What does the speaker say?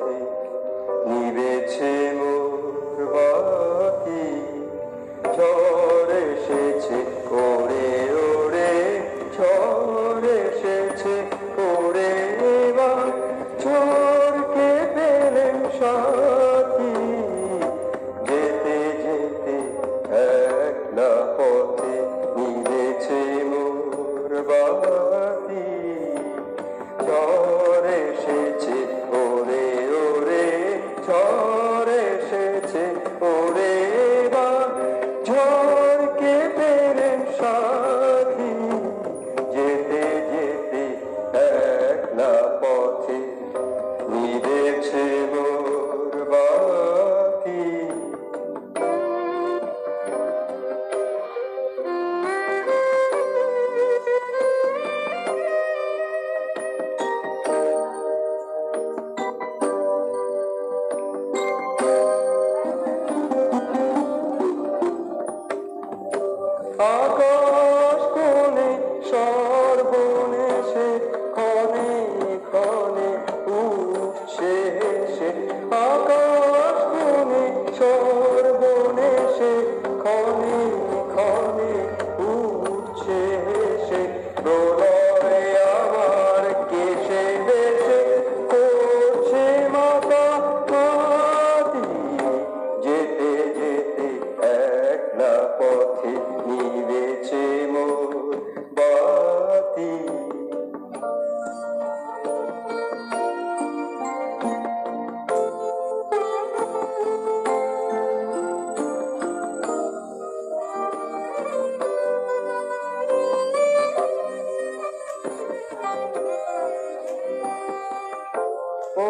পথে নিবেছে মোর বাতি। ঝড় এসেছে ওরে ওরে, ঝড় এসেছে ওরে, এবার ঝড়কে পেলেন সাথী। যেতে যেতে একলা পথে নিবেছে মোর বাতি। ঝড় এসেছে ওরে ওরে, ঝড় এসেছে ওরে, এবার ঝড়কে পেলেন সাথী। যেতে যেতে একলা পথে নিবেছে মোর বাতি। আকাশ কোণে সর্বনেশে ক্ষণে ক্ষণে উঠছে হেসে। আকাশ কোণে সর্বনেশে ক্ষণে ক্ষণে উঠছে হেসে। প্রলয় আমার কেশে বেশে করছে মাথা মাতি। যেতে যেতে একলা পথে নিবেছে মোর বাতি। ও